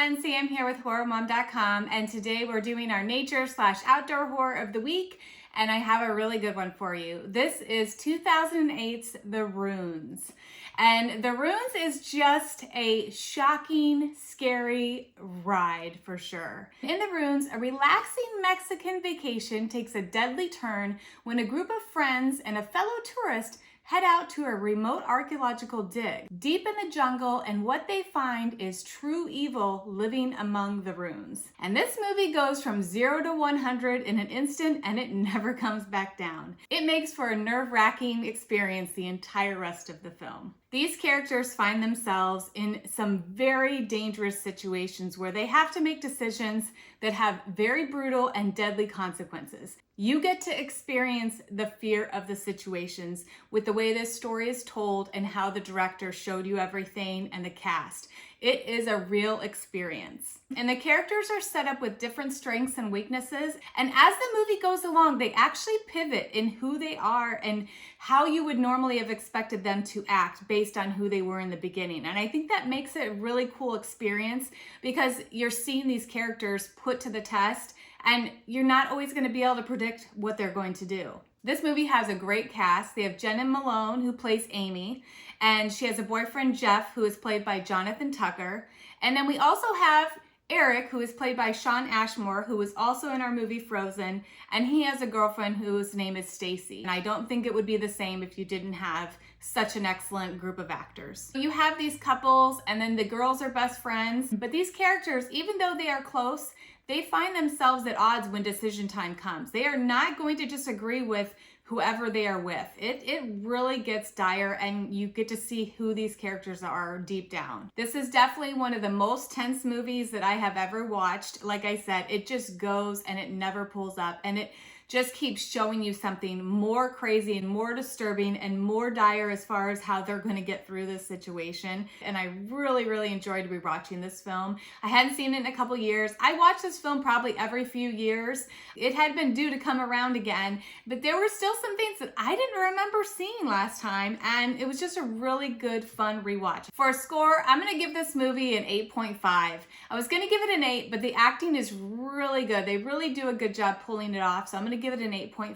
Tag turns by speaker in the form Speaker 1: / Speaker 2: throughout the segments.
Speaker 1: everyone, Sam here with horrormom.com, and today we're doing our nature/outdoor horror of the week, and I have a really good one for you. This is 2008's The Ruins. And The Ruins is just a shocking, scary ride for sure. In The Ruins, a relaxing Mexican vacation takes a deadly turn when a group of friends and a fellow tourist head out to a remote archaeological dig deep in the jungle, and what they find is true evil living among the ruins. And this movie goes from 0 to 100 in an instant, and it never comes back down. It makes for a nerve-wracking experience the entire rest of the film. These characters find themselves in some very dangerous situations where they have to make decisions that have very brutal and deadly consequences. You get to experience the fear of the situations with the way this story is told and how the director showed you everything and the cast. It is a real experience. And the characters are set up with different strengths and weaknesses. And as the movie goes along, they actually pivot in who they are and how you would normally have expected them to act based on who they were in the beginning. And I think that makes it a really cool experience because you're seeing these characters put to the test, and you're not always going to be able to predict what they're going to do. This movie has a great cast. They have Jenna Malone, who plays Amy, and she has a boyfriend, Jeff, who is played by Jonathan Tucker. And then we also have Eric, who is played by Shawn Ashmore, who was also in our movie Frozen, and he has a girlfriend whose name is Stacy. And I don't think it would be the same if you didn't have such an excellent group of actors. You have these couples, and then the girls are best friends, but these characters, even though they are close, they find themselves at odds when decision time comes. They are not going to just agree with whoever they are with. It really gets dire, and you get to see who these characters are deep down. This is definitely one of the most tense movies that I have ever watched. Like I said, it just goes and it never pulls up, and it just keeps showing you something more crazy and more disturbing and more dire as far as how they're going to get through this situation. And I really enjoyed rewatching this film. I hadn't seen it in a couple years. I watch this film probably every few years. It had been due to come around again, but there were still some things that I didn't remember seeing last time, and it was just a really good, fun rewatch. For a score, I'm going to give this movie an 8.5. I was going to give it an 8, but the acting is really good. They really do a good job pulling it off, so I'm going to give it an 8.5.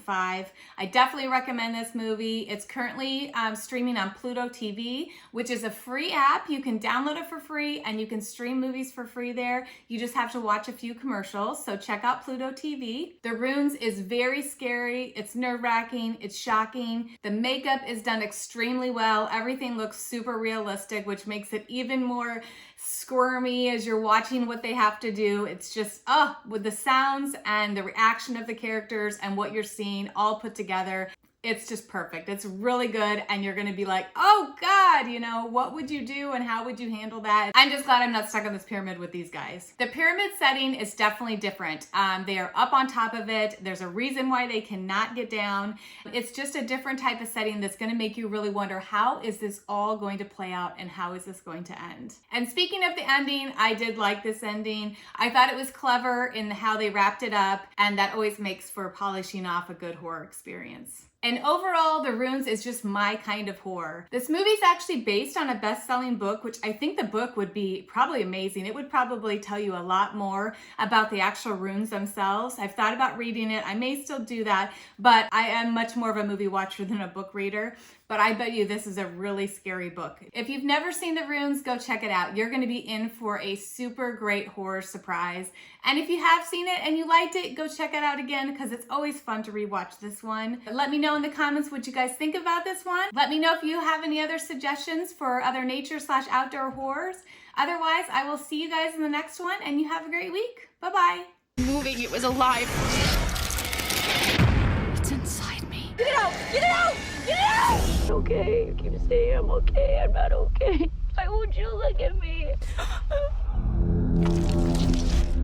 Speaker 1: I definitely recommend this movie. It's currently streaming on Pluto TV, which is a free app. You can download it for free, and you can stream movies for free there. You just have to watch a few commercials, so check out Pluto TV. The Ruins is very scary. It's nerve-wracking. It's shocking. The makeup is done extremely well. Everything looks super realistic, which makes it even more squirmy as you're watching what they have to do. It's just, with the sounds and the reaction of the characters and what you're seeing all put together, it's just perfect. It's really good, and you're gonna be like, oh God, what would you do and how would you handle that? I'm just glad I'm not stuck on this pyramid with these guys. The pyramid setting is definitely different. They are up on top of it. There's a reason why they cannot get down. It's just a different type of setting that's gonna make you really wonder, how is this all going to play out and how is this going to end? And speaking of the ending, I did like this ending. I thought it was clever in how they wrapped it up, and that always makes for polishing off a good horror experience. And overall, The Ruins is just my kind of horror. This movie is actually based on a best-selling book, which I think the book would be probably amazing. It would probably tell you a lot more about the actual ruins themselves. I've thought about reading it. I may still do that, but I am much more of a movie watcher than a book reader. But I bet you this is a really scary book. If you've never seen The Ruins, go check it out. You're gonna be in for a super great horror surprise. And if you have seen it and you liked it, go check it out again, because it's always fun to rewatch this one. Let me know in the comments what you guys think about this one. Let me know if you have any other suggestions for other nature/outdoor horrors. Otherwise, I will see you guys in the next one, and you have a great week. Bye-bye.
Speaker 2: Moving, it was alive. It's inside me.
Speaker 3: Get it out! Get it out! Get it out! Okay, you keep saying I'm okay. I'm not okay. Why won't you look at me?